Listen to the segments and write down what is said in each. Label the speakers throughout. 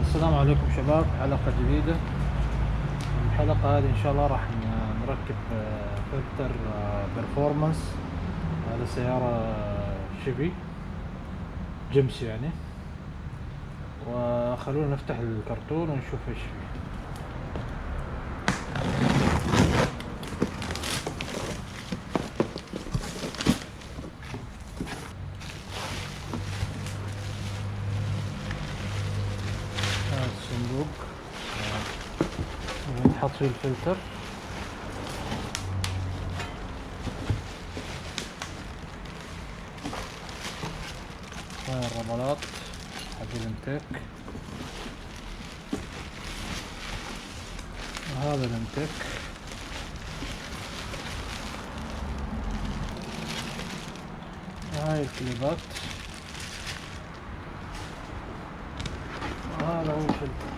Speaker 1: السلام عليكم شباب، حلقة جديدة. الحلقة هذه إن شاء الله راح نركب فلتر برفورمانس على سيارة شيفي جيمس يعني. وخلونا نفتح الكرتون ونشوف ايش فيه. هذا الصندوق نحط فيه الفلتر. هاي الرملات حق الانتيك، وهذا الانتيك. وهاي الكليبات، وهذا هو الفلتر.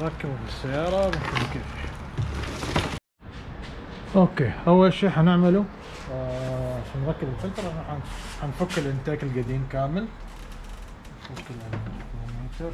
Speaker 1: نركبه في السيارة ونشوف كيف. اوكي، اول شيء حنعمله عشان نركب الفلتر حنفك الانتاك القديم كامل. نفك الانتر.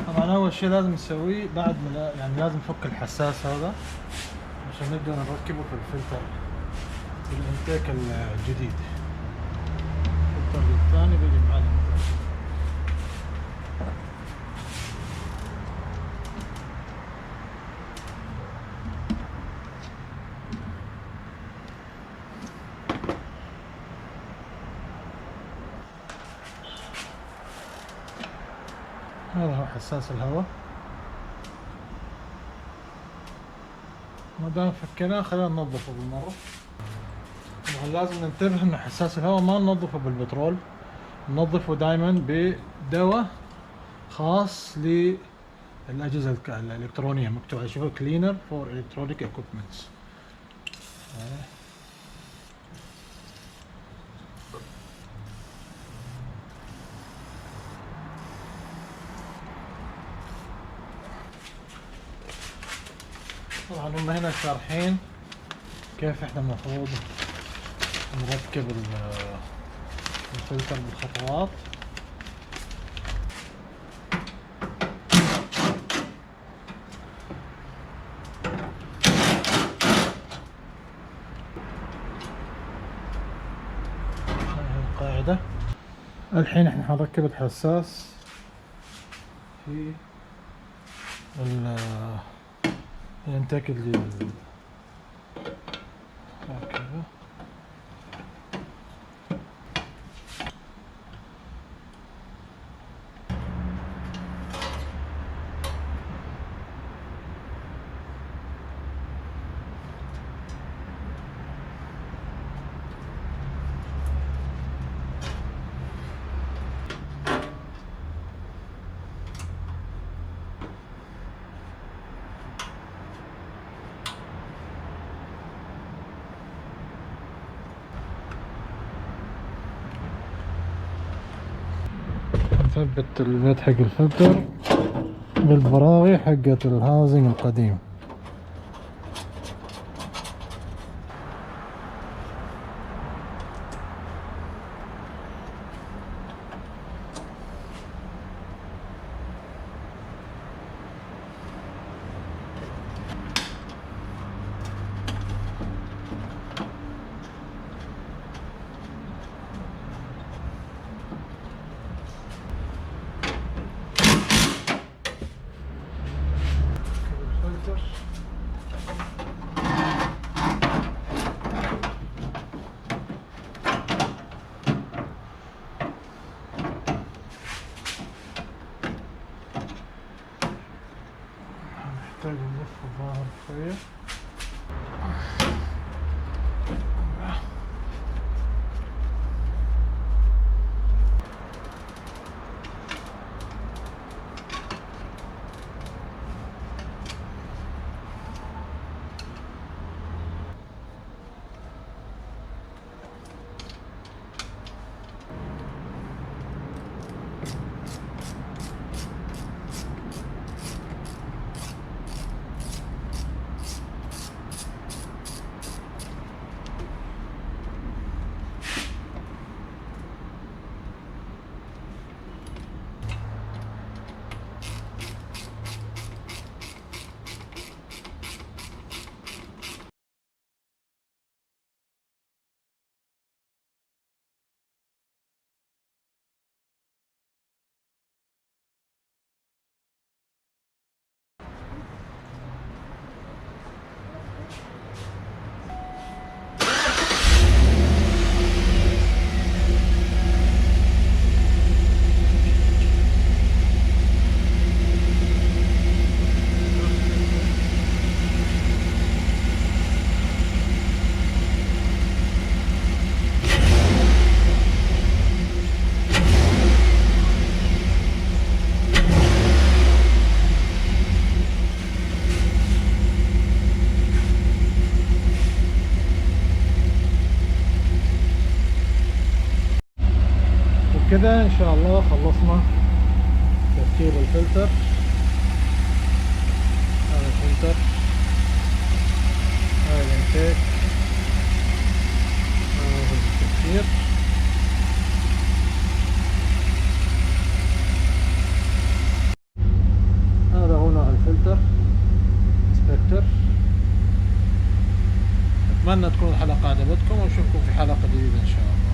Speaker 1: طبعا اول شيء لازم نسويه بعد ما يعني لازم نفك الحساس هذا عشان نبدأ نركبه في الفلتر في الانتاك الجديد. الفلتر الثاني بيجي مع الانتاك. هذا هو حساس الهواء. ما دام فكيناه خلينا ننظفه بالمرة. طبعا لازم ننتبه ان حساس الهواء ما ننظفه بالبترول، ننظفه دائما بدواء خاص للأجهزة الإلكترونية، مكتوب عليه شوفوا كلينر فور إلكترونيك إكويبمنتس. طبعا هم هنا شارحين كيف احنا المفروض نركب الفلتر بالخطوات. هاي القاعدة. الحين احنا حنركب الحساس في الانتاك الجديد. هكذا. نثبت اليد حق الفلتر بالبراغي حقت الهاوزنج القديم. نحتاج نلف الظاهر شوية. وبكذا ان شاء الله خلصنا تركيب الفلتر. هذا الفلتر، هذا الانتيك، هذا التكسير. هذا هنا الفلتر انسبكتر. اتمنى تكون الحلقة عجبتكم ونشوفكم في حلقة جديدة ان شاء الله.